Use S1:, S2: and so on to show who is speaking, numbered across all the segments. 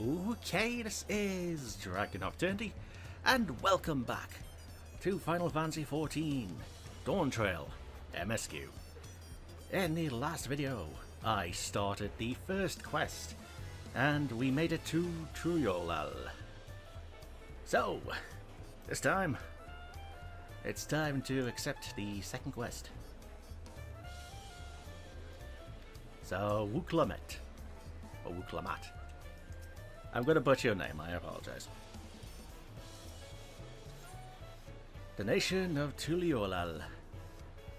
S1: Okay, this is DragonofEternity, and welcome back to Final Fantasy XIV Dawntrail MSQ. In the last video, I started the first quest, and we made it to Tuliyollal. So, this time, it's time to accept the second quest. So, Wuk Lamat, or Wuk Lamat. I'm going to butcher your name, I apologize. The nation of Tuliyollal.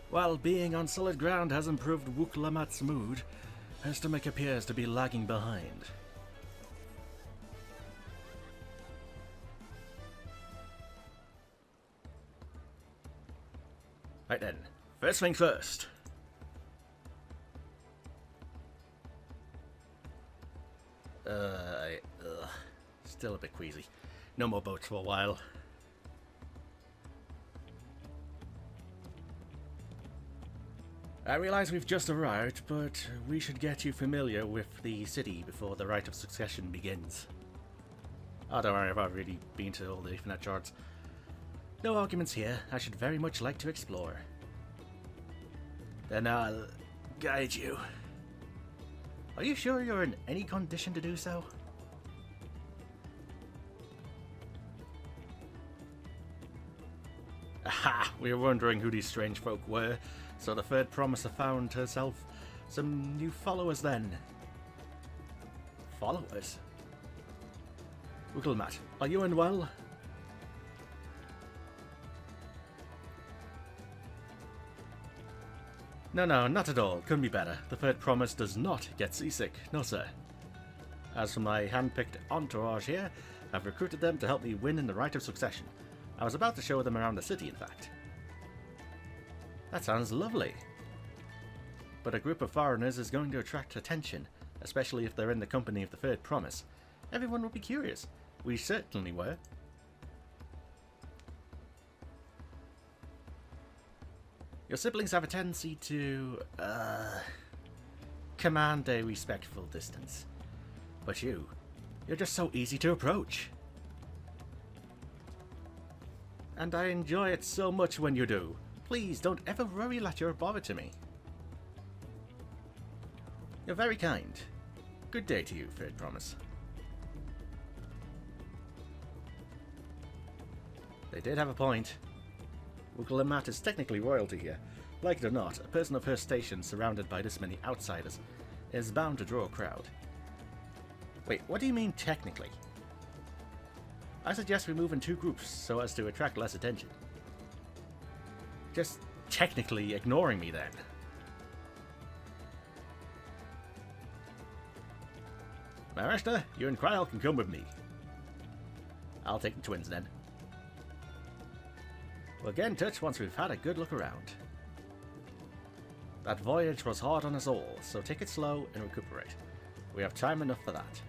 S1: While being on solid ground has improved Wuk Lamat's mood, her stomach appears to be lagging behind. Right then, first things first. Still a bit queasy. No more boats for a while. I realize we've just arrived, but we should get you familiar with the city before the rite of succession begins. Oh, don't worry, I've already been to all the Ethernet charts. No arguments here. I should very much like to explore. Then I'll guide you. Are you sure you're in any condition to do so? Aha! We were wondering who these strange folk were, so the third promiser found herself some new followers then. Followers? Wuk Lamat, are you unwell? No, not at all. Couldn't be better. The third promise does not get seasick. No, sir. As for my hand-picked entourage here, I've recruited them to help me win in the rite of succession. I was about to show them around the city, in fact. That sounds lovely. But a group of foreigners is going to attract attention, especially if they're in the company of the third promise. Everyone will be curious. We certainly were. Your siblings have a tendency to, command a respectful distance. But you're just so easy to approach. And I enjoy it so much when you do. Please don't ever worry that you're a bother to me. You're very kind. Good day to you, third promise. They did have a point. Wuk Lamat is technically royalty here. Like it or not, a person of her station surrounded by this many outsiders is bound to draw a crowd. Wait, what do you mean technically? I suggest we move in two groups so as to attract less attention. Just technically ignoring me then. Marishna, you and Krile can come with me. I'll take the twins then. We'll get in touch once we've had a good look around. That voyage was hard on us all, so take it slow and recuperate. We have time enough for that.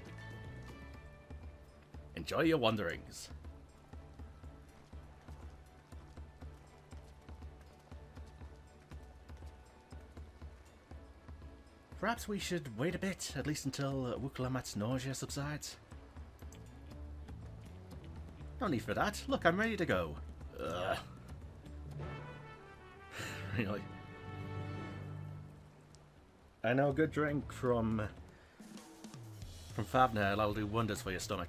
S1: Enjoy your wanderings. Perhaps we should wait a bit, at least until Wuk Lamat's nausea subsides. No need for that. Look, I'm ready to go. Ugh. Really? I know a good drink from Favner will do wonders for your stomach.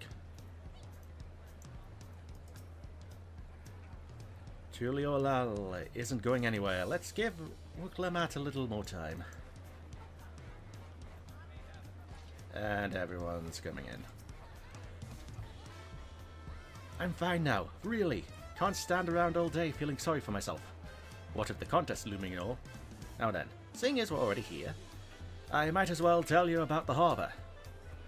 S1: Tuliyollal isn't going anywhere. Let's give Wuk Lamat a little more time. And everyone's coming in. I'm fine now, really. Can't stand around all day feeling sorry for myself. What with the contest looming and all. Now then, seeing as we're already here, I might as well tell you about the harbour.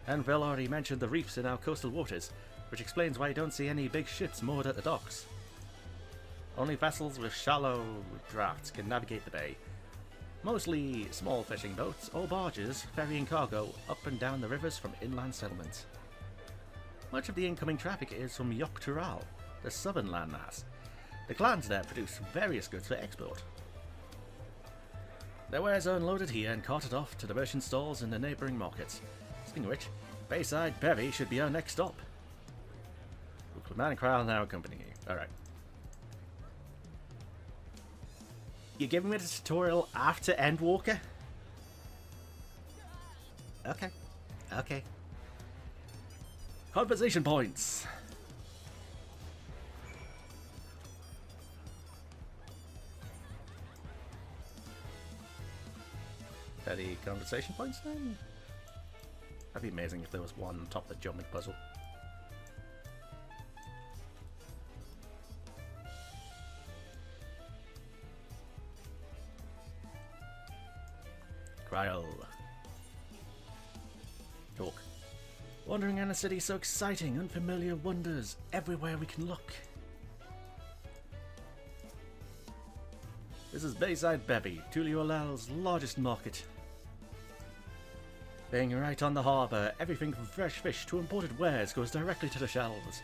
S1: Anvil already mentioned the reefs in our coastal waters, which explains why you don't see any big ships moored at the docks. Only vessels with shallow drafts can navigate the bay. Mostly small fishing boats or barges ferrying cargo up and down the rivers from inland settlements. Much of the incoming traffic is from yak'tel, the southern landmass. The clans there produce various goods for export. Their wares are unloaded here and carted off to the merchant stalls in the neighbouring markets. Speaking of which, Bayside Bevy should be our next stop. Wuk Lamat and Krile now accompanying you. Alright. You're giving me the tutorial after Endwalker? Okay. Okay. Conversation points. Any conversation points then? That'd be amazing if there was one on top of the jumping puzzle. Krile. Talk. Wandering in a city so exciting, unfamiliar wonders everywhere we can look. This is Bayside Bevy, Tuliyollal's largest market. Being right on the harbour, everything from fresh fish to imported wares goes directly to the shelves.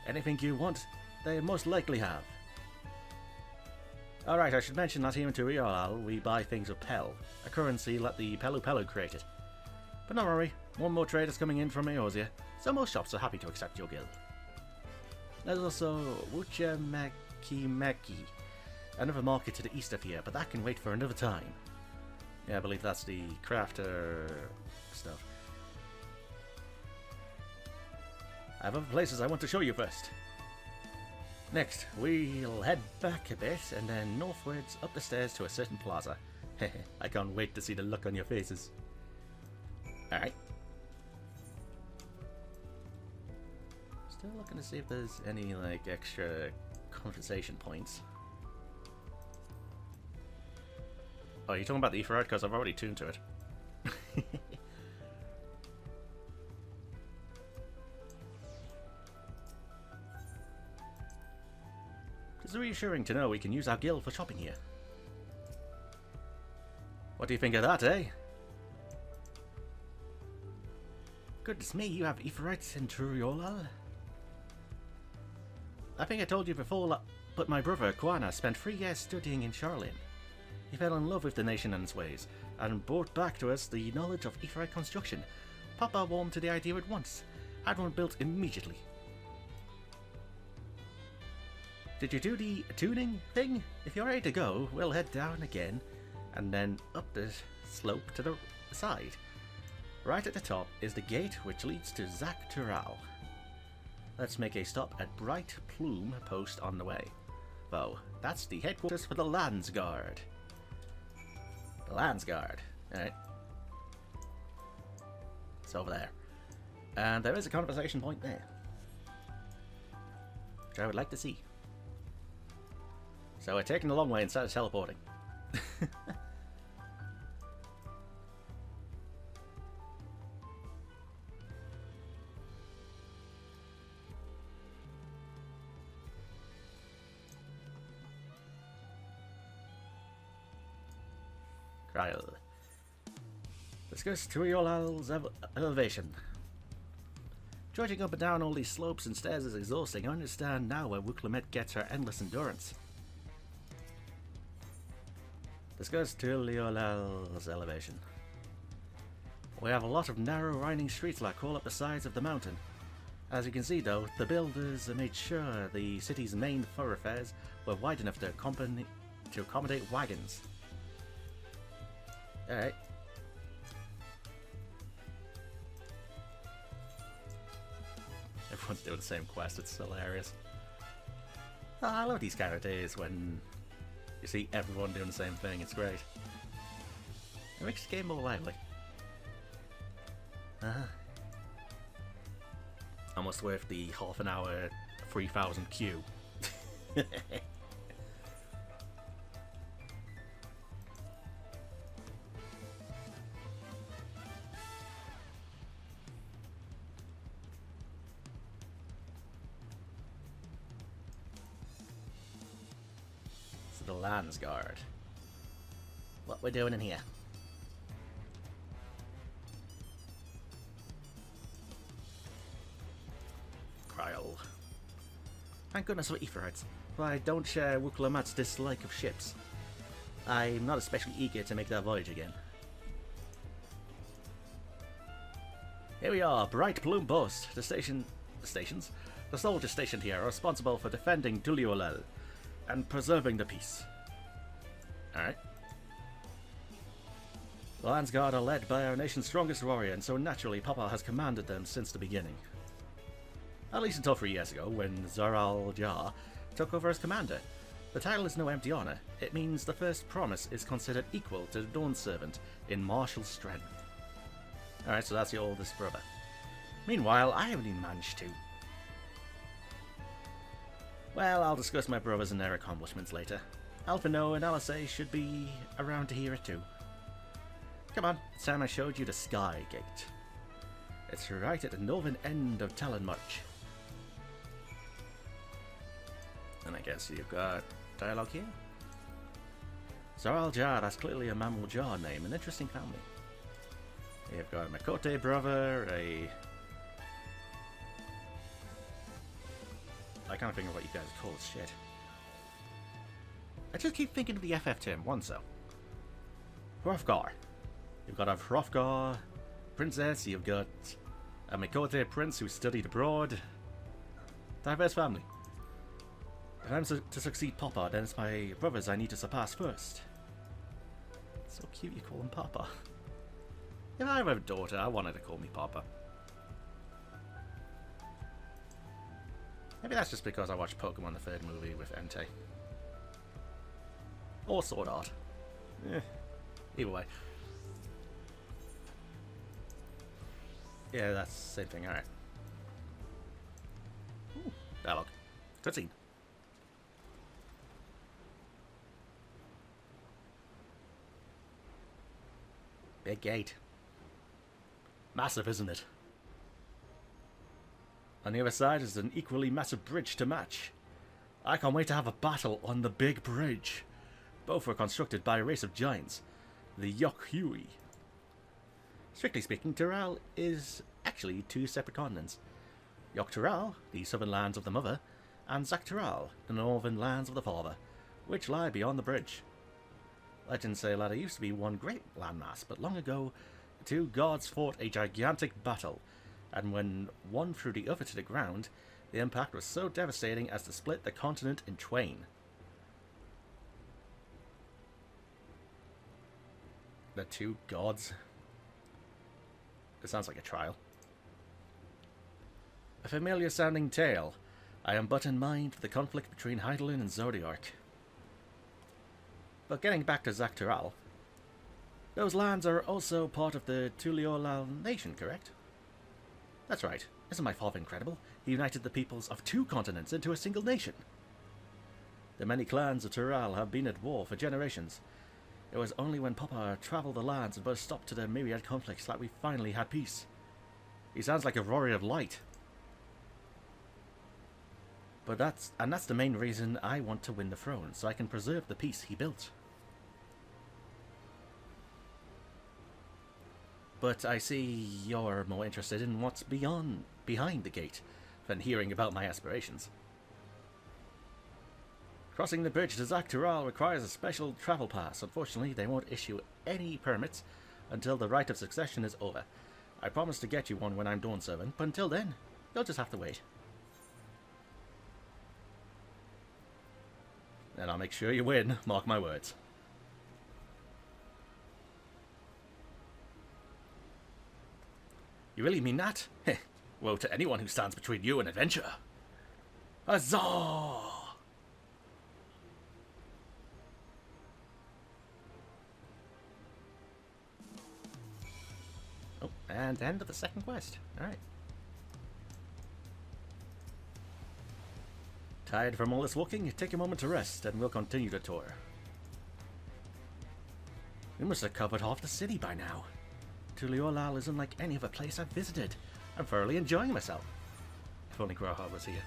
S1: Anything you want, they most likely have. Alright, I should mention that here in Tuliyollal we buy things with Pel, a currency like the Pelu created. But don't worry, one more trade is coming in from Eorzea, so most shops are happy to accept your guild. There's also Wuk another market to the east of here, but that can wait for another time. Yeah, I believe that's the crafter stuff. I have other places I want to show you first. Next, we'll head back a bit and then northwards up the stairs to a certain plaza. I can't wait to see the look on your faces. Alright. Still looking to see if there's any like extra conversation points. Oh, you're talking about the Etherite? Because I've already tuned to it. It's reassuring to know we can use our guild for shopping here. What do you think of that, eh? Goodness me, you have Etherites in Tuliyollal? I think I told you before, but my brother, Kwana, spent 3 years studying in Charlene. He fell in love with the nation and its ways, and brought back to us the knowledge of Etherite construction. Papa warmed to the idea at once, had one built immediately. Did you do the tuning thing? If you're ready to go, we'll head down again, and then up the slope to the side. Right at the top is the gate which leads to yak'tel. Let's make a stop at Bright Plume Post on the way. Though, that's the headquarters for the Lands Guard. The Lands Guard. Alright. It's over there. And there is a conversation point there, which I would like to see. So we're taking the long way instead of teleporting. Krile. Discuss Tuliyollal's elevation. Trudging up and down all these slopes and stairs is exhausting. I understand now where Wuk Lamat gets her endless endurance. Discuss Tuliyollal's elevation. We have a lot of narrow winding streets that crawl up the sides of the mountain. As you can see though, the builders made sure the city's main thoroughfares were wide enough to accommodate wagons. Alright. Everyone's doing the same quest, it's hilarious. Oh, I love these kind of days when you see everyone doing the same thing, it's great. It makes the game more lively. Almost worth the half an hour 3000 queue. The Lands Guard. What we're doing in here? Krile. Thank goodness for Etherites, but I don't share Wuk Lamat's dislike of ships. I'm not especially eager to make that voyage again. Here we are, Bright Plume Post. The soldiers stationed here are responsible for defending Tuliyollal and preserving the peace. Alright. The Lands Guard are led by our nation's strongest warrior, and so naturally Papa has commanded them since the beginning. At least until 3 years ago, when Zoral Jar took over as commander. The title is no empty honour. It means the first promise is considered equal to the Dawn Servant in martial strength. Alright, so that's your oldest brother. Meanwhile, I haven't even managed to. Well, I'll discuss my brothers and their accomplishments later. Alphino and LSA should be around to hear it too. Come on, it's time I showed you the Sky Gate. It's right at the northern end of Talon March. And I guess you've got dialogue here? Zoral Jar, that's clearly a Mammal Jar name, an interesting family. You've got a Makote brother, I can't think of what you guys call shit. I just keep thinking of the FF term, one so. Hrothgar. You've got a Hrothgar princess, you've got a Makote prince who studied abroad. Diverse family. If I'm to succeed Papa, then it's my brothers I need to surpass first. So cute you call him Papa. If I have a daughter, I want her to call me Papa. Maybe that's just because I watched Pokemon the third movie with Entei. Or Sword Art. Either way. Yeah, that's the same thing, alright. Dialogue. Cutscene. Big gate. Massive, isn't it? On the other side is an equally massive bridge to match. I can't wait to have a battle on the big bridge. Both were constructed by a race of giants, the yak'tel. Strictly speaking, Tuliyollal is actually two separate continents. Yak'tel, the southern lands of the mother, and Zak'tel, the northern lands of the father, which lie beyond the bridge. Legends say that there used to be one great landmass, but long ago, the two gods fought a gigantic battle, and when one threw the other to the ground, the impact was so devastating as to split the continent in twain. The two gods? It sounds like a trial. A familiar sounding tale. I am but in mind for the conflict between Hydaelyn and Zodiark. But getting back to Zak'tel, those lands are also part of the Tuliyollal nation, correct? That's right. Isn't my father incredible? He united the peoples of two continents into a single nation. The many clans of Tuliyollal have been at war for generations. It was only when Papa travelled the lands and put a stop to the myriad conflicts that we finally had peace. He sounds like a warrior of light. But that's the main reason I want to win the throne, so I can preserve the peace he built. But I see you're more interested in what's behind the gate than hearing about my aspirations. Crossing the bridge to Zak'tel requires a special travel pass. Unfortunately, they won't issue any permits until the rite of succession is over. I promise to get you one when I'm Dawn Servant, but until then, you'll just have to wait. And I'll make sure you win, mark my words. You really mean that? Heh. Woe to anyone who stands between you and adventure. Huzzah! Oh, and end of the second quest. Alright. Tired from all this walking? Take a moment to rest, and we'll continue the tour. We must have covered half the city by now. Tuliyollal isn't like any other place I've visited. I'm thoroughly enjoying myself. If only Groha was here.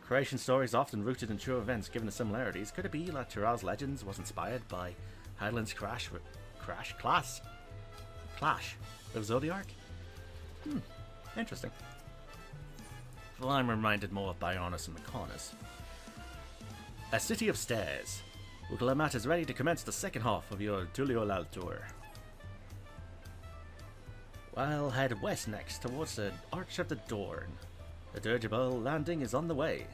S1: Creation stories often rooted in true events given the similarities. Could it be that Tuliyollal legends was inspired by Hydaelyn's clash with Zodiark? Interesting. Well, I'm reminded more of Bionis and Mechonis. A city of stairs. Wuk Lamat is ready to commence the second half of your Tuliyollal tour. I'll head west next towards the Arch of the Dawn. The dirigible landing is on the way.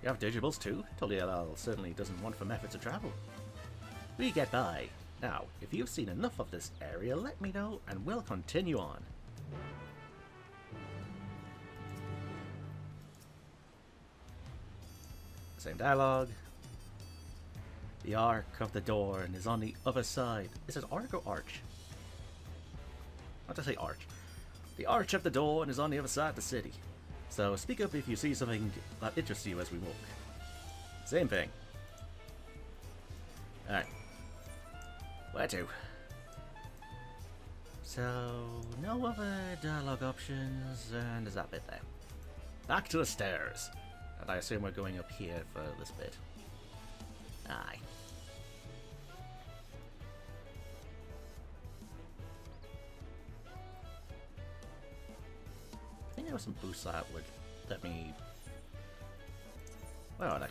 S1: You have dirigibles too? Tuliyollal certainly doesn't want from effort to travel. We get by. Now, if you've seen enough of this area, let me know and we'll continue on. Same dialogue. The Arch of the Dawn is on the other side. Is it Arch or Arch? I want to say Arch. The Arch of the Dawn is on the other side of the city. So speak up if you see something that interests you as we walk. Same thing. Alright. Where to? So, no other dialogue options, and there's that bit there. Back to the stairs. And I assume we're going up here for this bit. Aye. I think there were some boosts that would let me... Where are they?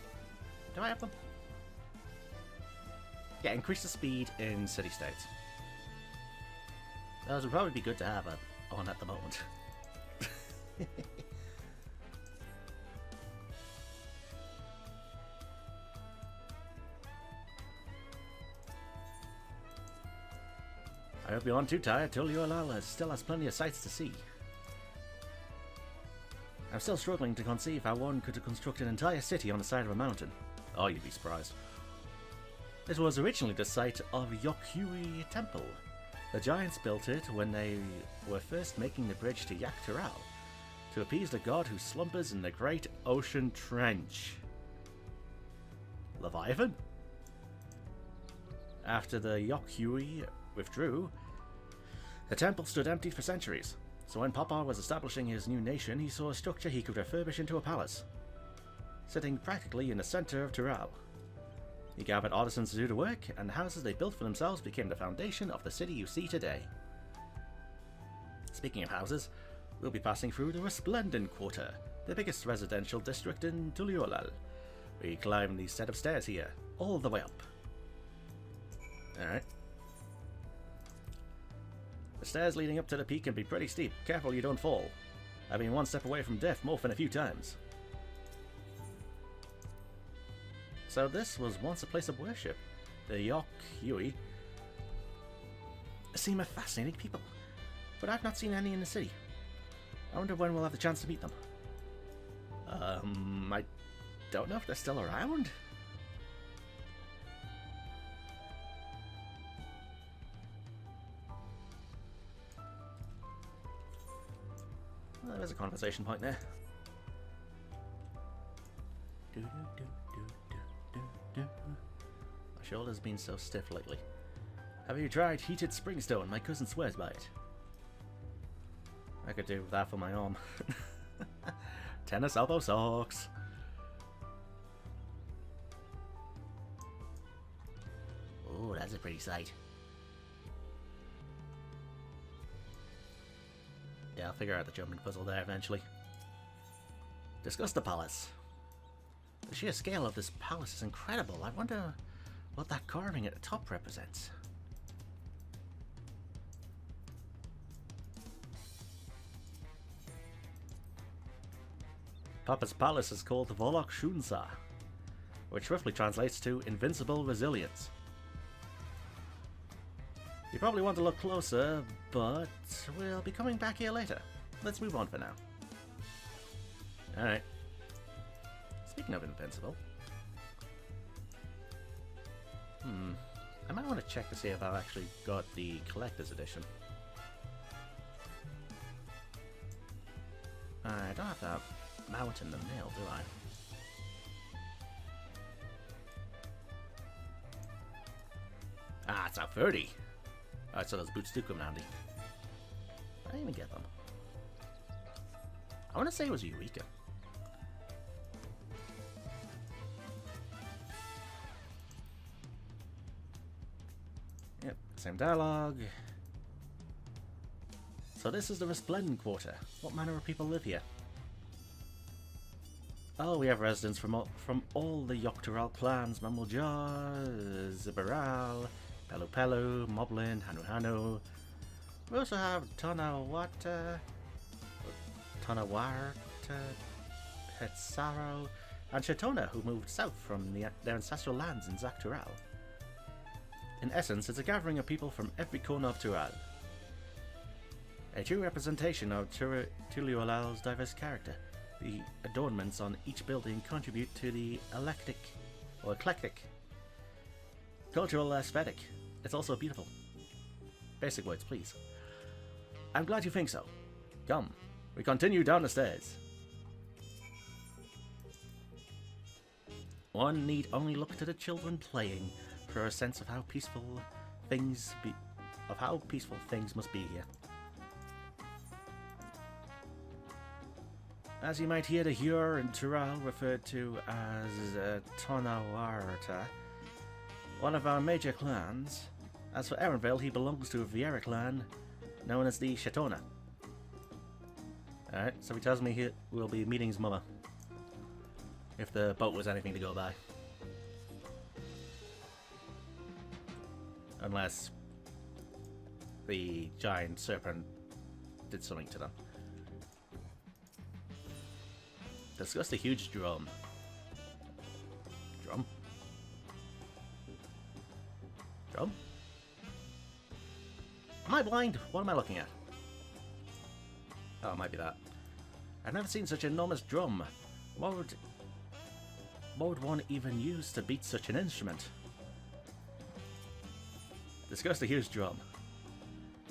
S1: Do I have them? Yeah, increase the speed in city-states. Those would probably be good to have on at the moment. I hope you aren't too tired. Tuliyollal still has plenty of sights to see. I'm still struggling to conceive how one could construct an entire city on the side of a mountain. Oh, you'd be surprised. This was originally the site of yak'tel Temple. The giants built it when they were first making the bridge to yak'tel to appease the god who slumbers in the great ocean trench. Leviathan? After the yak'tel withdrew, the temple stood empty for centuries. So when Papa was establishing his new nation, he saw a structure he could refurbish into a palace, sitting practically in the center of Tural. He gathered artisans to do the work, and the houses they built for themselves became the foundation of the city you see today. Speaking of houses, we'll be passing through the Resplendent Quarter, the biggest residential district in Tuliyollal. We climb these set of stairs here, all the way up. Alright. The stairs leading up to the peak can be pretty steep. Careful you don't fall. I've been one step away from death morphin' a few times. So this was once a place of worship. The yak'tel seem a fascinating people, but I've not seen any in the city. I wonder when we'll have the chance to meet them. I don't know if they're still around. Well, there's a conversation point there. My shoulder's been so stiff lately. Have you tried heated springstone? My cousin swears by it. I could do with that for my arm. Tennis elbow socks. Oh, that's a pretty sight. Yeah, I'll figure out the jumping puzzle there eventually. Discuss the palace. The sheer scale of this palace is incredible. I wonder what that carving at the top represents. Papa's palace is called Volok Shunsa, which roughly translates to Invincible Resilience. You probably want to look closer, but we'll be coming back here later. Let's move on for now. Alright. Speaking of Invincible. I might want to check to see if I've actually got the Collector's Edition. I don't have to have Mount in the mail, do I? Ah, it's at 30! Alright, so those boots do come in handy. I didn't even get them. I want to say it was Eureka. Yep, same dialogue. So this is the Resplendent Quarter. What manner of people live here? Oh, we have residents from all the yak'tel clans: Mamuljar, Zibaral, Pelu Pelu, Moblin, Hanu Hanu. We also have Tonawata, Hetsaro, and Shatona, who moved south from their ancestral lands in Zak'tural. In essence, it's a gathering of people from every corner of Tural. A true representation of Tuliyollal's diverse character. The adornments on each building contribute to the eclectic cultural aesthetic. It's also beautiful. Basic words, please. I'm glad you think so. Come, we continue down the stairs. One need only look to the children playing for a sense of how peaceful things must be here. As you might hear the Hure in Tural referred to as Tonawarta, one of our major clans. As for Erenville, he belongs to a Viera clan known as the Shatona. Alright, so he tells me we'll be meeting his mother. If the boat was anything to go by. Unless the giant serpent did something to them. Discuss the huge drum. Drum? Drum? Am I blind? What am I looking at? Oh, it might be that. I've never seen such an enormous drum. What would one even use to beat such an instrument? Discuss the huge drum.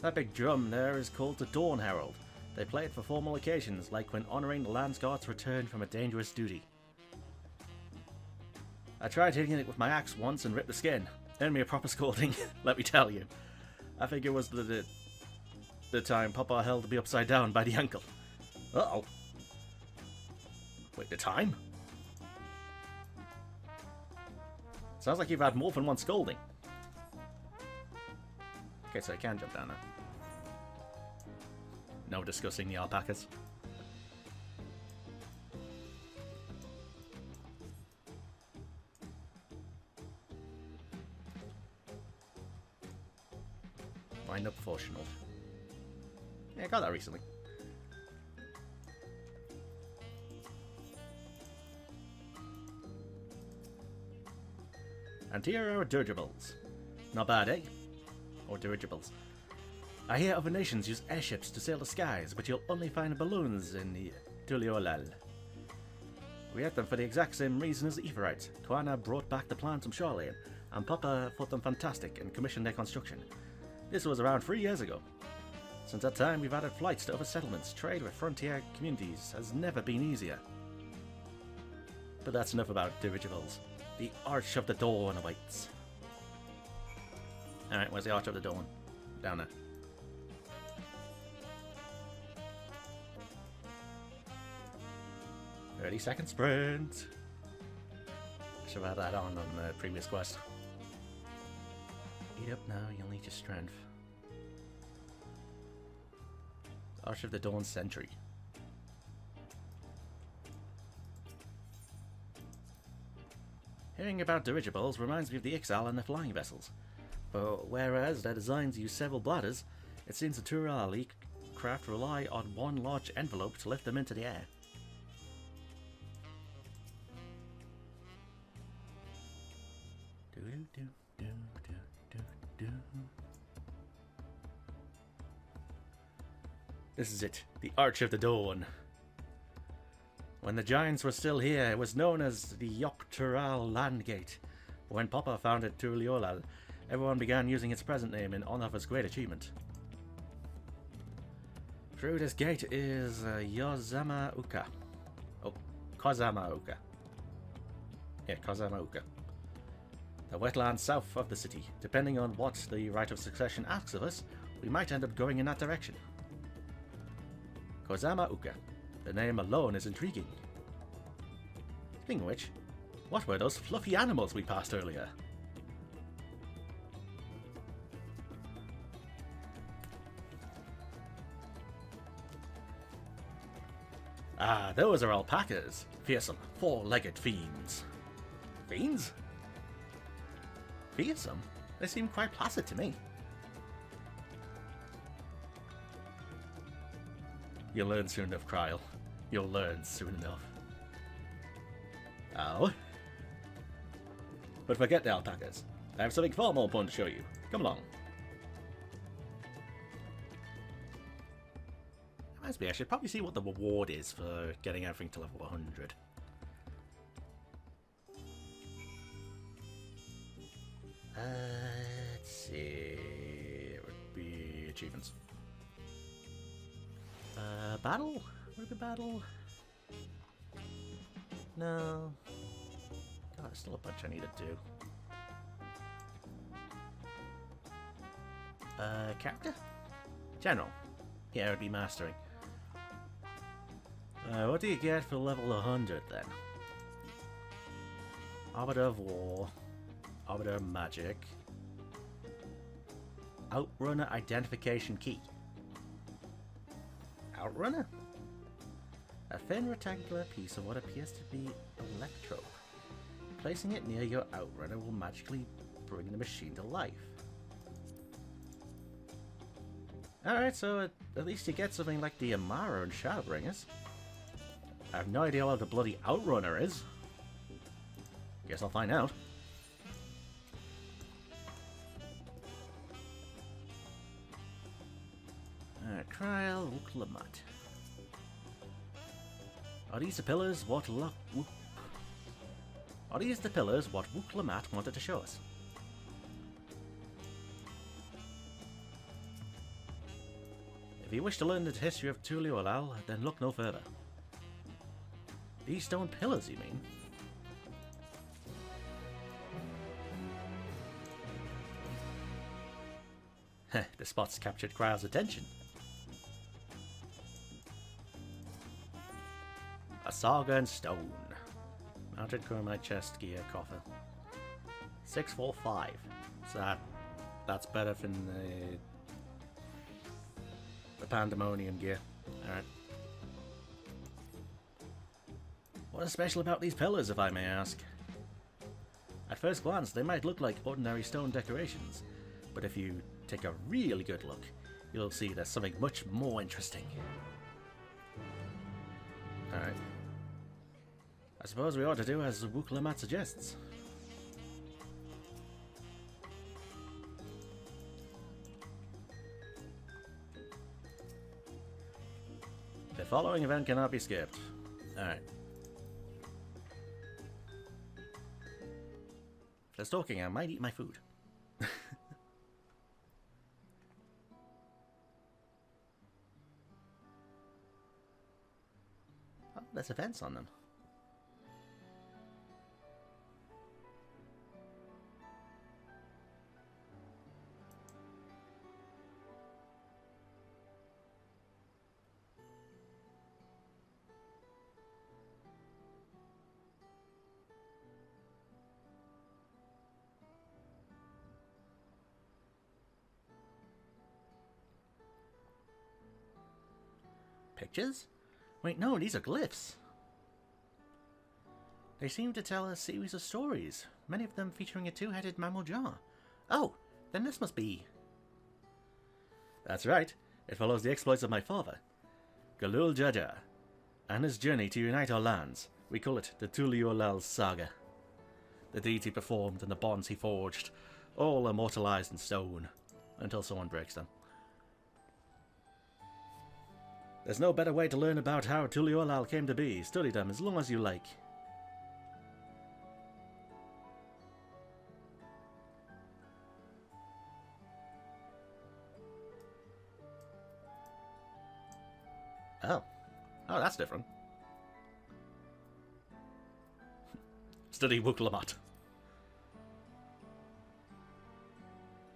S1: That big drum there is called the Dawn Herald. They play it for formal occasions, like when honouring the Landsguard's return from a dangerous duty. I tried hitting it with my axe once and ripped the skin. Earned me a proper scolding, let me tell you. I think it was the time Papa held me upside down by the ankle. Uh-oh. Wait, the time? Sounds like you've had more than one scolding. Okay, so I can jump down there. No discussing the alpacas. Wind up proportional. Yeah, I got that recently. And here are dirigibles. Not bad, eh? Or dirigibles. I hear other nations use airships to sail the skies, but you'll only find balloons in the Tuliyollal. We had them for the exact same reason as the Aetherites. Kwana brought back the plans from Charlene, and Papa thought them fantastic and commissioned their construction. This was around 3 years ago. Since that time, we've added flights to other settlements. Trade with frontier communities has never been easier. But that's enough about dirigibles. The Arch of the Dawn awaits. Alright, where's the Arch of the Dawn? Down there. "30-second sprint." Should have had that on the previous quest. Eat up now, you'll need your strength. Arch of the Dawn Sentry. Hearing about dirigibles reminds me of the Ixal and the flying vessels. But whereas their designs use several bladders, it seems the Tural craft rely on one large envelope to lift them into the air. This is it, the Arch of the Dawn. When the giants were still here, it was known as the yak'tel Land Gate. When Papa founded Tuliyollal, everyone began using its present name in honor of his great achievement. Through this gate is kozama'uka. Oh, kozama'uka. Yeah, kozama'uka. The wetlands south of the city. Depending on what the right of succession asks of us, we might end up going in that direction. kozama'uka. The name alone is intriguing. Speaking of which, what were those fluffy animals we passed earlier? Ah, those are alpacas. Fearsome, four-legged fiends. Fiends? Fearsome? They seem quite placid to me. You'll learn soon enough, Krile. You'll learn soon enough. Oh? But forget the alpacas. I have something far more important to show you. Come along. Reminds me, I should probably see what the reward is for getting everything to level 100. Let's see. It would be achievements. Battle? Would it be battle? No. God, there's still a bunch I need to do. Character? General. Yeah, it would be mastering. What do you get for level 100 then? Arbiter of War. Arbiter of Magic. Outrunner Identification Key. Outrunner? A thin rectangular piece of what appears to be electrode. Placing it near your Outrunner will magically bring the machine to life. Alright, so at least you get something like the Amara and Shadowbringers. I have no idea what the bloody Outrunner is. Guess I'll find out. Alright, Krile, Wuk Lamat. Are these the pillars what Are these the pillars what Wuk Lamat wanted to show us? If you wish to learn the history of Tuliyollal, then look no further. These stone pillars, you mean? Heh, the spot's captured Krile's attention. A saga in stone. Mounted chromite chest gear coffer. 645. So that's better than the pandemonium gear. Alright. What is special about these pillars, if I may ask? At first glance, they might look like ordinary stone decorations, but if you take a really good look, you'll see there's something much more interesting. Alright. I suppose we ought to do as Wuk Lamat suggests. The following event cannot be skipped. Alright. If there's talking, I might eat my food. Oh, there's events on them. Pictures? Wait, no, these are glyphs. They seem to tell a series of stories, many of them featuring a two-headed mammal jar. Oh, then this must be... That's right, it follows the exploits of my father, Galul Jaja, and his journey to unite our lands. We call it the Tuliyollal saga. The deeds he performed and the bonds he forged, all immortalized in stone, until someone breaks them. There's no better way to learn about how Tuliyollal came to be. Study them as long as you like. Oh. Oh, that's different. Study Wuk Lamat.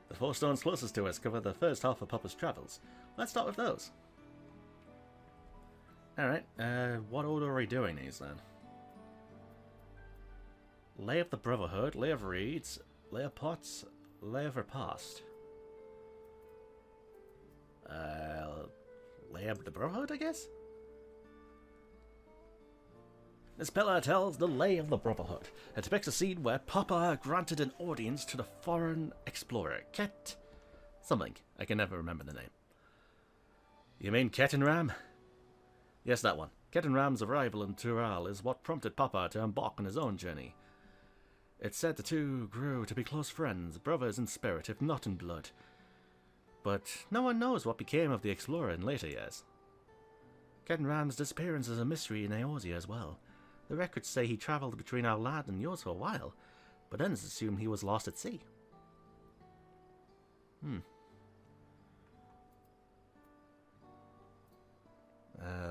S1: The 4 stones closest to us cover the first half of Papa's travels. Let's start with those. Alright, what order are we doing these then? Lay of the Brotherhood, Lay of Reeds, Lay of Pots, Lay of Repast. Lay of the Brotherhood, I guess? This pillar tells the lay of the Brotherhood. It depicts a scene where Papa granted an audience to the foreign explorer, Ket... something. I can never remember the name. You mean Ketenram? Yes, that one. Ketenram's arrival in Tural is what prompted Papa to embark on his own journey. It's said the two grew to be close friends, brothers in spirit, if not in blood. But no one knows what became of the explorer in later years. Ketenram's disappearance is a mystery in Eorzea as well. The records say he travelled between our land and yours for a while, but then it's assumed he was lost at sea.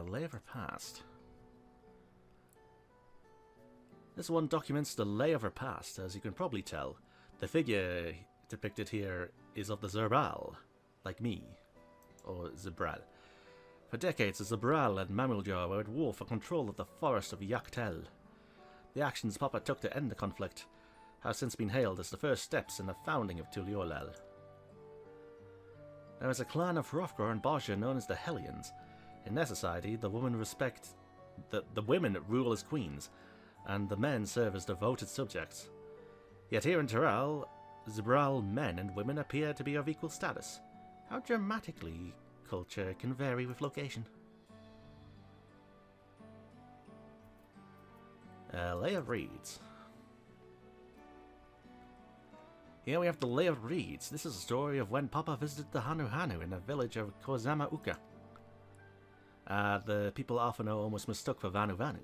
S1: Lay of her past. This one documents the lay of her past. As you can probably tell, the figure depicted here is of the Zerbal, like me, or Zebral. For decades, the Zebral and Mamuljar were at war for control of the forest of yak'tel. The actions Papa took to end the conflict have since been hailed as the first steps in the founding of Tuliyollal. There is a clan of Hrothgar and Baja known as the Hellions. In their society, the women rule as queens, and the men serve as devoted subjects. Yet here in Tural, Zebral men and women appear to be of equal status. How dramatically culture can vary with location. Lay of Reeds. Here we have the Lay of Reeds. This is a story of when Papa visited the Hanu in the village of kozama'uka. The people often are almost mistook for Vanu,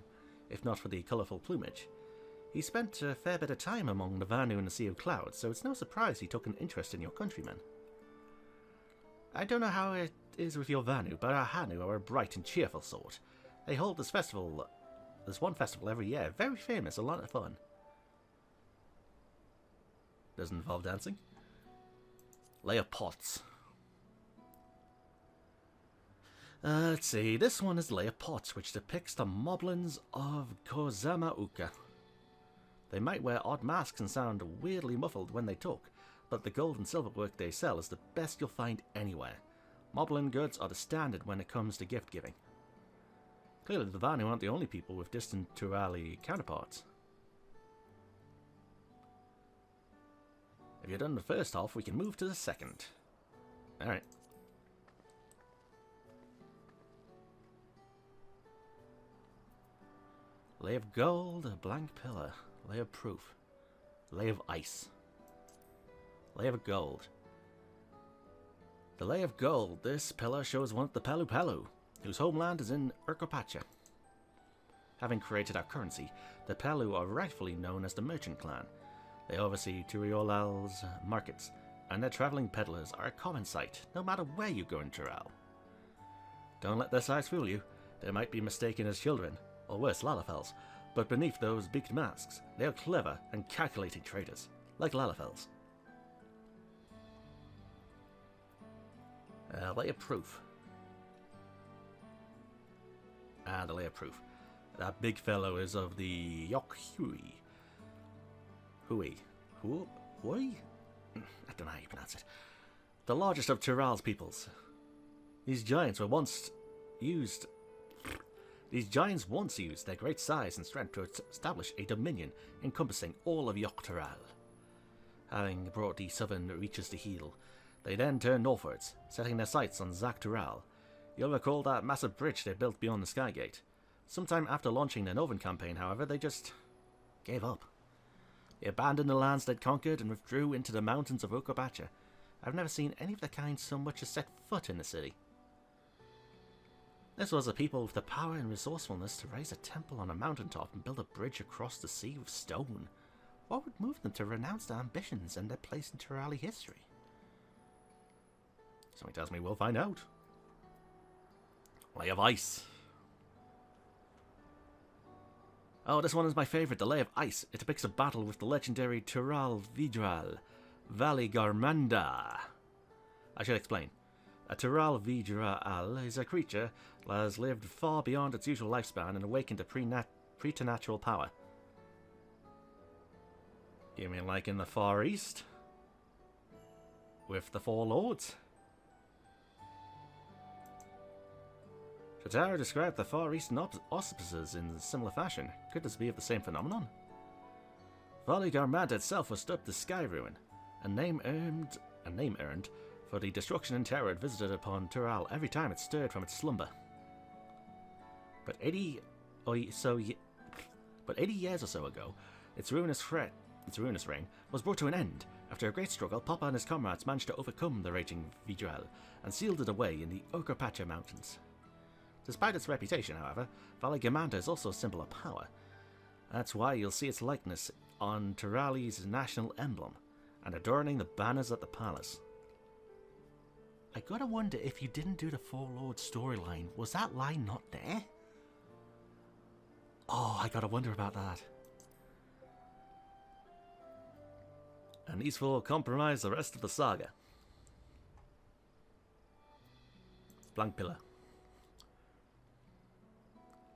S1: if not for the colourful plumage. He spent a fair bit of time among the Vanu in the Sea of Clouds, so it's no surprise he took an interest in your countrymen. I don't know how it is with your Vanu, but our Hanu are a bright and cheerful sort. They hold this one festival every year, very famous, a lot of fun. Doesn't involve dancing. Lay of Pots. Let's see, this one is Lay of Pots, which depicts the moblins of kozama'uka. They might wear odd masks and sound weirdly muffled when they talk, but the gold and silver work they sell is the best you'll find anywhere. Moblin goods are the standard when it comes to gift giving. Clearly the Vanu aren't the only people with distant Turali counterparts. If you're done the first half, we can move to the second. Alright. Lay of Gold, a blank pillar. Lay of Proof. Lay of Ice. Lay of Gold. The Lay of Gold. This pillar shows one of the Palu, whose homeland is in Urkopacha. Having created our currency, the Palu are rightfully known as the Merchant Clan. They oversee Tuliyollal's markets, and their travelling peddlers are a common sight, no matter where you go in Tural. Don't let their size fool you. They might be mistaken as children, or worse, Lalafels, but beneath those beaked masks, they are clever and calculating traders, like Lalafels. Lay of Proof. The Lay of Proof. That big fellow is of the Hui. I don't know how you pronounce it. The largest of Tural's peoples. These giants once used their great size and strength to establish a dominion encompassing all of Yak'tel. Having brought the southern reaches to heel, they then turned northwards, setting their sights on Zak'tural. You'll recall that massive bridge they built beyond the Skygate. Sometime after launching their northern campaign, however, they just gave up. They abandoned the lands they'd conquered and withdrew into the mountains of Urkopacha. I've never seen any of the kind so much as set foot in the city. This was a people with the power and resourcefulness to raise a temple on a mountaintop and build a bridge across the sea with stone. What would move them to renounce their ambitions and their place in Turali history? Something tells me we'll find out. Lay of Ice. Oh, this one is my favourite, the Lay of Ice. It depicts a battle with the legendary Tural Vidral, Valley Garmanda. I should explain. A Tural Vidral is a creature that has lived far beyond its usual lifespan and awakened to preternatural power. You mean like in the Far East? With the Four Lords? Katara described the Far Eastern auspices in a similar fashion. Could this be of the same phenomenon? Valley Garmad itself was dubbed the Sky Ruin, a name earned for the destruction and terror it visited upon Tuliyollal every time it stirred from its slumber. But 80 years or so ago, its ruinous reign was brought to an end. After a great struggle, Papa and his comrades managed to overcome the raging Vidrel and sealed it away in the Okapacha Mountains. Despite its reputation, however, Valley Gamanda is also a symbol of power. That's why you'll see its likeness on Tuliyollali's national emblem and adorning the banners at the palace. I gotta wonder, if you didn't do the Four Lords storyline, was that line not there? Oh, I gotta wonder about that. And these four comprise the rest of the saga. Blank pillar.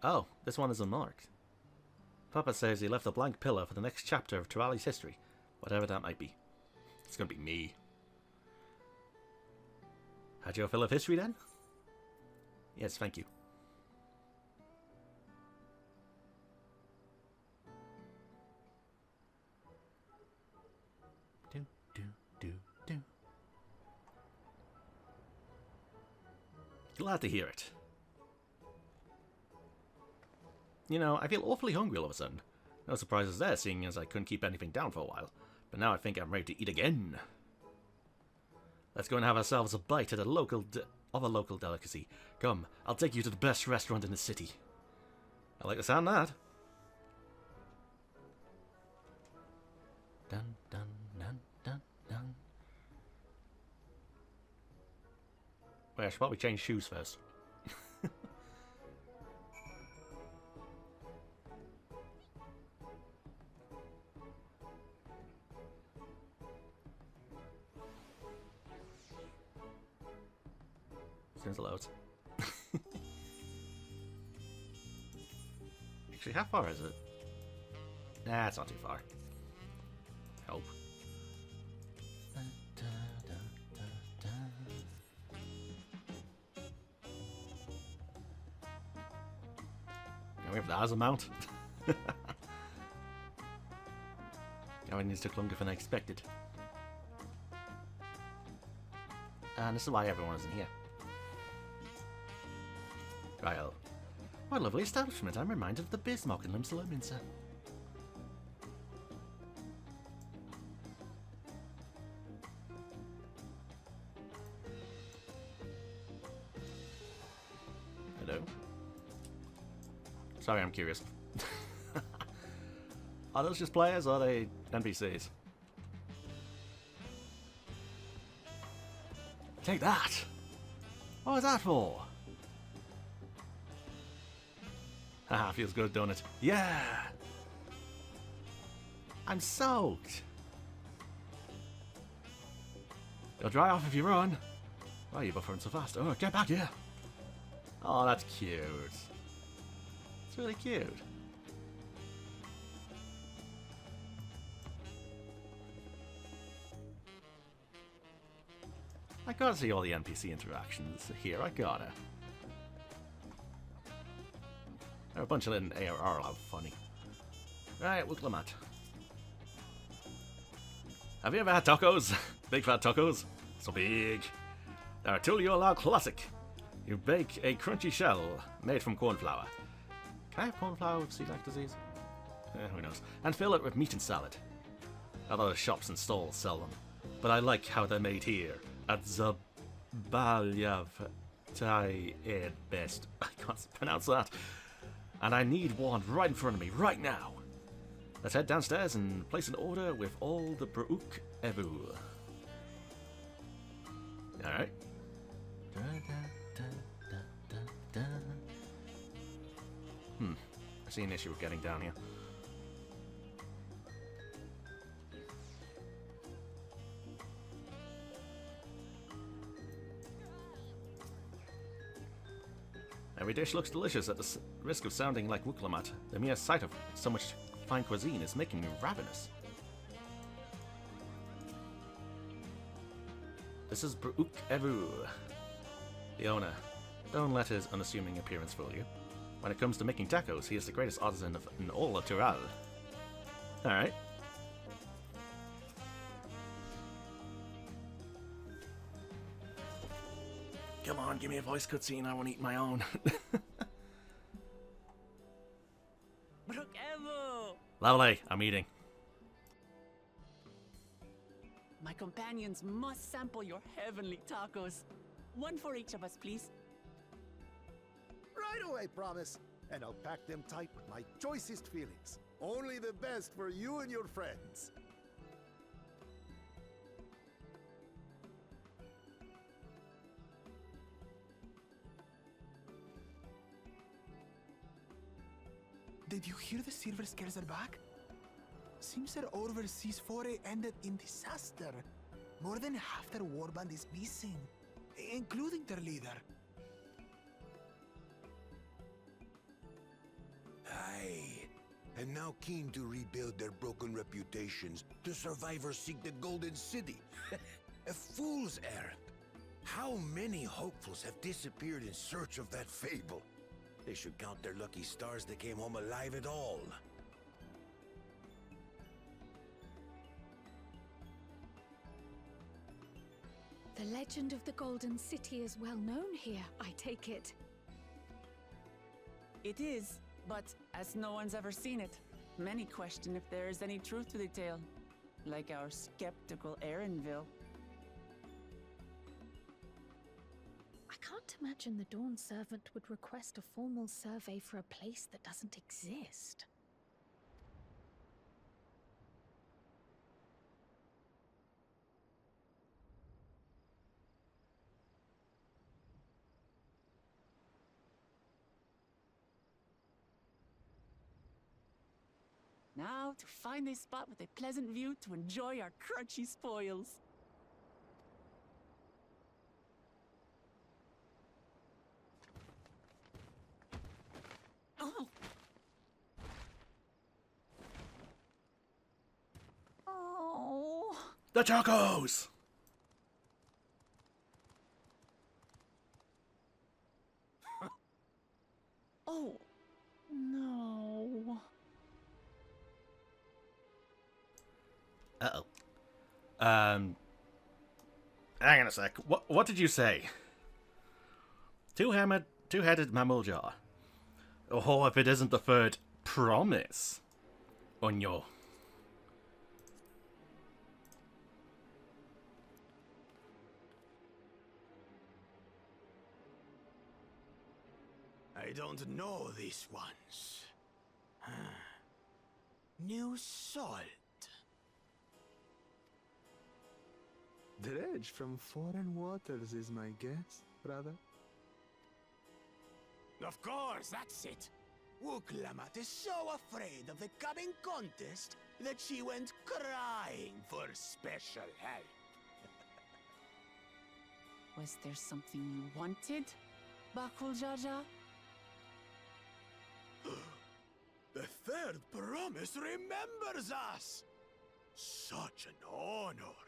S1: Oh, this one is unmarked. Papa says he left a blank pillar for the next chapter of Tuliyollali's history, whatever that might be. It's gonna be me. Had your fill of history then? Yes, thank you. Glad to hear it. You know, I feel awfully hungry all of a sudden. No surprises there, seeing as I couldn't keep anything down for a while. But now I think I'm ready to eat again. Let's go and have ourselves a bite at a local delicacy. Come, I'll take you to the best restaurant in the city. I like the sound of that. Dun dun dun dun dun. Wait, I should probably change shoes first. Seems loads. Actually, how far is it? Nah, it's not too far. Hope. Can we have that as a mount? Going needs took longer than I expected. And this is why everyone isn't here. Krile. What a lovely establishment. I'm reminded of the Bismarck in Limsa. Hello. Sorry, I'm curious. Are those just players or are they NPCs? Take that! What was that for? Haha, feels good, don't it? Yeah! I'm soaked! You'll dry off if you run. Why are you buffering so fast? Oh, get back here! Oh, that's cute. It's really cute. I gotta see all the NPC interactions here, I gotta. A bunch of them are a lot funny. Right, Wuk Lamat. Have you ever had tacos? Big fat tacos? So big. They're a Tuliyollal classic. You bake a crunchy shell made from corn flour. Can I have corn flour with celiac disease? Who knows. And fill it with meat and salad. Other shops and stalls sell them, but I like how they're made here at Zabalyav Tai Ed Best. I can't pronounce that. And I need one right in front of me, right now. Let's head downstairs and place an order with all the Wuk Evu. Alright. I see an issue with getting down here. Every dish looks delicious at the risk of sounding like Wuk Lamat. The mere sight of so much fine cuisine is making me ravenous. This is Wuk Evu, the owner. Don't let his unassuming appearance fool you. When it comes to making tacos, he is the greatest artisan in all of Tuliyollal. Alright. Come on, give me a voice cutscene, I want to eat my own. Lovely, I'm eating.
S2: My companions must sample your heavenly tacos. One for each of us, please.
S3: Right away, promise. And I'll pack them tight with my choicest feelings. Only the best for you and your friends.
S4: Did you hear the Silver Scares are back? Seems their overseas foray ended in disaster. More than half their warband is missing, including their leader.
S5: Aye. And now keen to rebuild their broken reputations, the survivors seek the Golden City. A fool's errand. How many hopefuls have disappeared in search of that fable? They should count their lucky stars they came home alive at all.
S6: The legend of the Golden City is well known here, I take it.
S2: It is, but as no one's ever seen it, many question if there is any truth to the tale. Like our skeptical Erinville.
S6: I can't imagine the Dawn Servant would request a formal survey for a place that doesn't exist.
S2: Now to find a spot with a pleasant view to enjoy our crunchy spoils. Oh! Oh!
S1: The tacos!
S2: Oh! No!
S1: Uh-oh. Hang on a sec. What did you say? Two-headed mammal jar. Oh, if it isn't the third promise. Onyo.
S5: I don't know these ones. New salt.
S4: Dredge from foreign waters is my guess, brother.
S5: Of course, that's it. Wuk Lamat is so afraid of the coming contest that she went crying for special help.
S2: Was there something you wanted, Bakul Jaja?
S5: The third promise remembers us! Such an honor!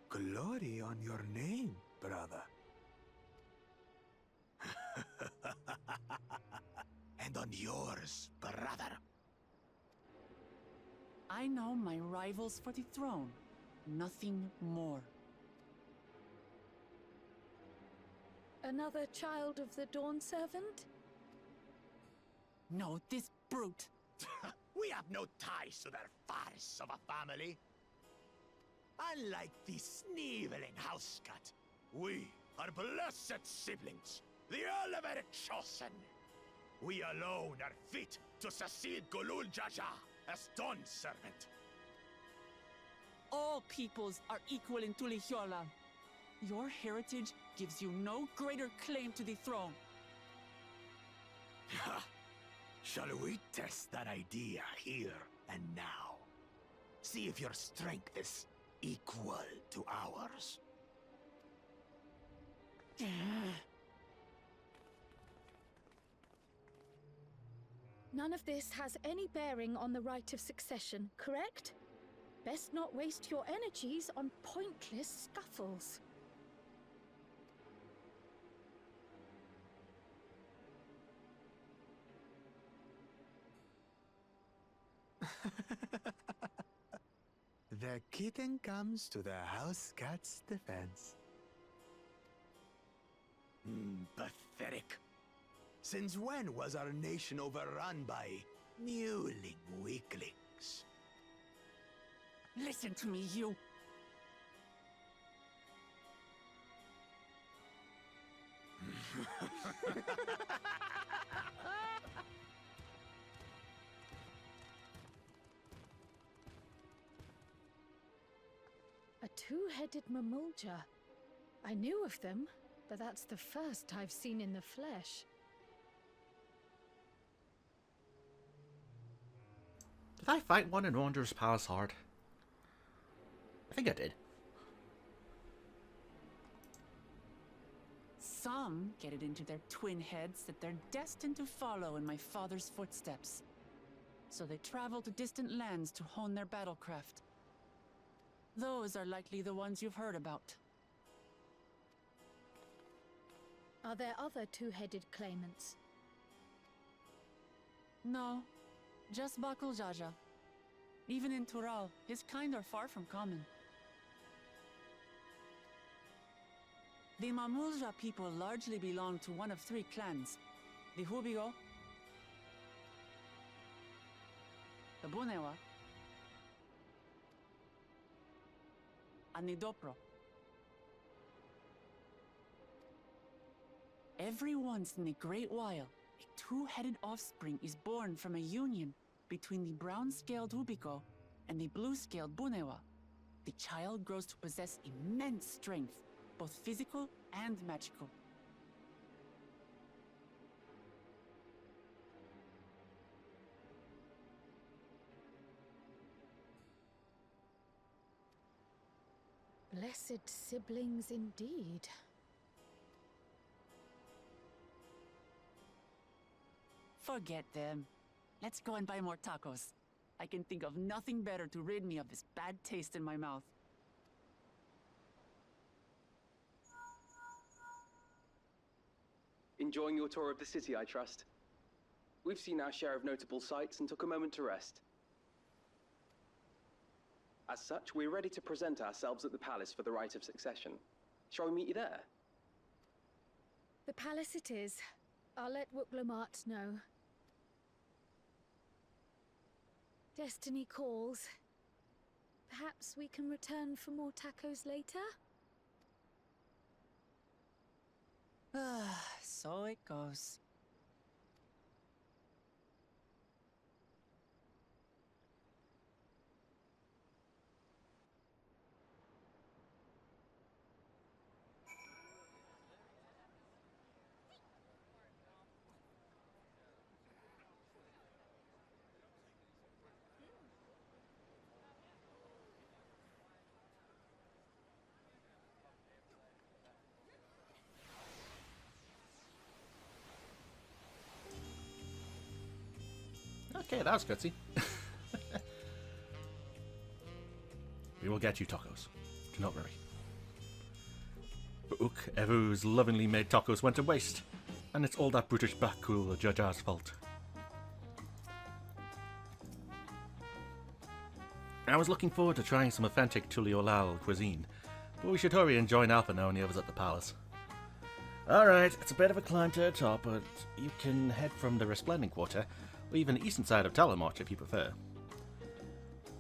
S4: Glory on your name, brother.
S5: And on yours, brother.
S2: I know my rivals for the throne. Nothing more.
S6: Another child of the Dawn Servant?
S2: No, this brute.
S5: We have no ties to their farce of a family. Unlike the sneevling housecut, we are blessed siblings, the elevated chosen. We alone are fit to succeed Golul Jaja as Dawn Servant.
S2: All peoples are equal in Tuliyollal. Your heritage gives you no greater claim to the throne.
S5: Shall we test that idea here and now? See if your strength is equal to ours.
S6: None of this has any bearing on the right of succession, correct? Best not waste your energies on pointless scuffles.
S4: The kitten comes to the house cat's defense.
S5: Pathetic. Since when was our nation overrun by mewling weaklings?
S2: Listen to me, you.
S6: A two-headed mamulja. I knew of them, but that's the first I've seen in the flesh.
S1: Did I fight one in Wanderer's Palace hard? I think I did.
S2: Some get it into their twin heads that they're destined to follow in my father's footsteps. So they travel to distant lands to hone their battlecraft. Those are likely the ones you've heard about.
S6: Are there other two-headed claimants?
S2: No, just Bakul Jaja. Even in Tural, his kind are far from common. The Mamulja people largely belong to one of three clans. The Hubigo, the Bunewa, and the Dopro. Every once in a great while, a two-headed offspring is born from a union between the brown-scaled Hubigo and the blue-scaled Bunewa. The child grows to possess immense strength, both physical and magical.
S6: Blessed siblings indeed.
S2: Forget them. Let's go and buy more tacos. I can think of nothing better to rid me of this bad taste in my mouth.
S7: Enjoying your tour of the city, I trust. We've seen our share of notable sights and took a moment to rest. As such, we're ready to present ourselves at the palace for the rite of succession. Shall we meet you there?
S6: The palace it is. I'll let Wuk Lamat know. Destiny calls. Perhaps we can return for more tacos later?
S2: So it goes.
S1: Okay, that was gutsy. We will get you tacos. Do not worry. But Wuk, Evu's lovingly made tacos went to waste, and it's all that brutish Bakul Jaja's fault. I was looking forward to trying some authentic Tuliyollal cuisine, but we should hurry and join Alpha now when he was at the palace. Alright, it's a bit of a climb to the top, but you can head from the Resplendent Quarter, or even the eastern side of Talamarch if you prefer.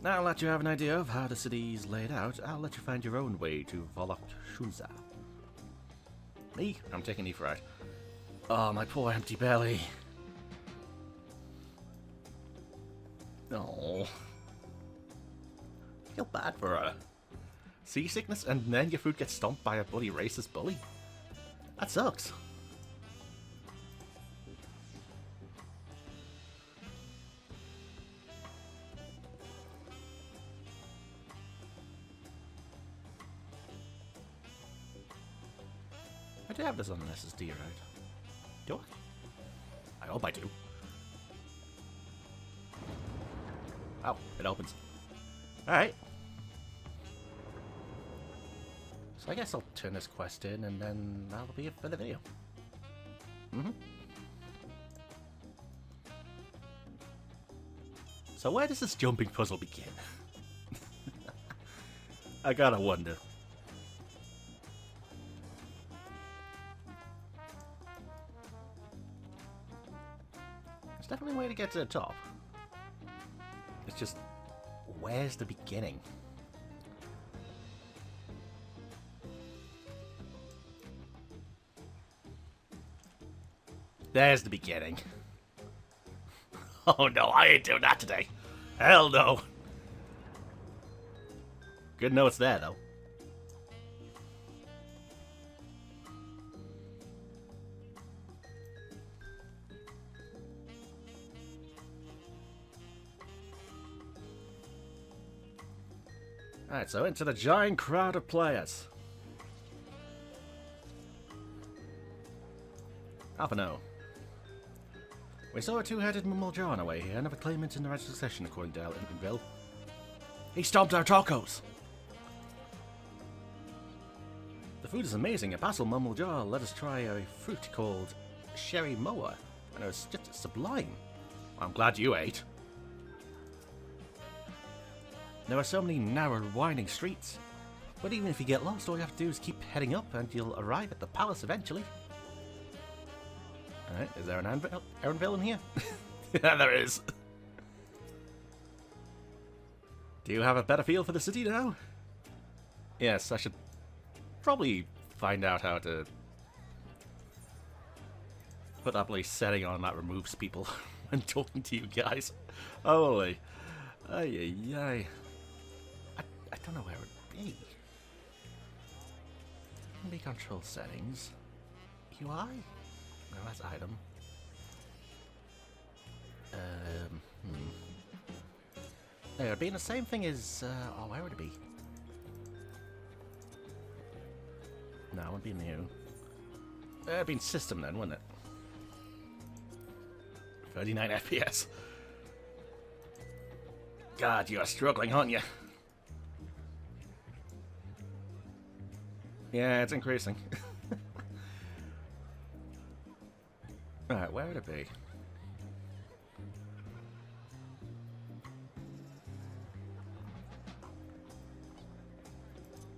S1: Now I'll let you have an idea of how the city's laid out. I'll let you find your own way to Volok Shunza. Me? I'm taking you for a ride. Oh, my poor empty belly. Oh. I feel bad for her. Seasickness and then your food gets stomped by a bloody racist bully? That sucks. I do have this on an SSD, right? Do I? I hope I do. Oh, it opens. Alright. So I guess I'll turn this quest in and then that'll be it for the video. So where does this jumping puzzle begin? I gotta wonder. There's definitely a way to get to the top. It's just, where's the beginning? There's the beginning. Oh no, I ain't doing that today. Hell no. Good to know it's there, though. Alright, so into the giant crowd of players. Half an hour. We saw a two-headed Mummeljaw on our way here, another claimant in the right succession, according to Bill. He stomped our tacos! The food is amazing. A Basil Mummeljaw let us try a fruit called Sherry Moa, and it was just sublime. I'm glad you ate. There are so many narrow, winding streets, but even if you get lost, all you have to do is keep heading up and you'll arrive at the palace eventually. Alright, is there an errand villain here? Yeah, there is. Do you have a better feel for the city now? Yes, I should probably find out how to put that place setting on that removes people when talking to you guys. Holy. Ay, ay, ay. I don't know where it would be. Maybe control settings. UI? No, that's item. There, it'd be the same thing as, oh, where would it be? No, it wouldn't be new. It'd be in system then, wouldn't it? 39 FPS. God, you are struggling, aren't you? Yeah, it's increasing. Alright, where would it be?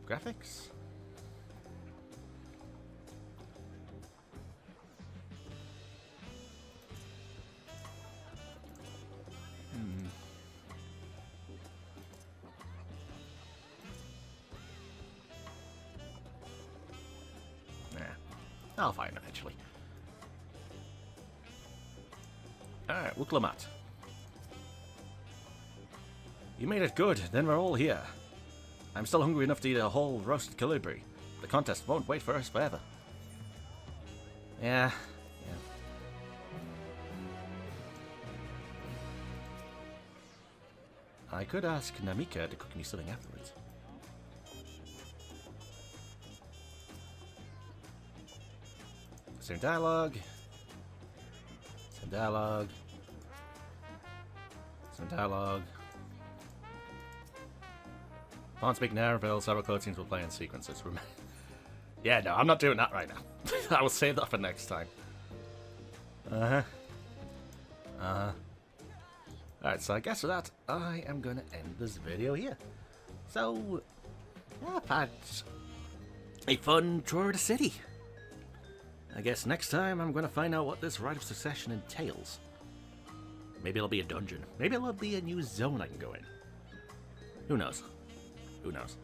S1: Graphics? Nah, I'll find it eventually. Alright, Wuk Lamat. You made it good, then we're all here. I'm still hungry enough to eat a whole roasted colibri. The contest won't wait for us forever. Yeah. I could ask Namika to cook me something afterwards. Some dialogue. Some dialogue. Some dialogue. Upon speaking Narrowville, several cutscenes will play in sequences. Yeah, no, I'm not doing that right now. I will save that for next time. Alright, so I guess with that, I am going to end this video here. So, yeah, I've had a fun tour of the city. I guess next time I'm going to find out what this Rite of Succession entails. Maybe it'll be a dungeon. Maybe it'll be a new zone I can go in. Who knows? Who knows?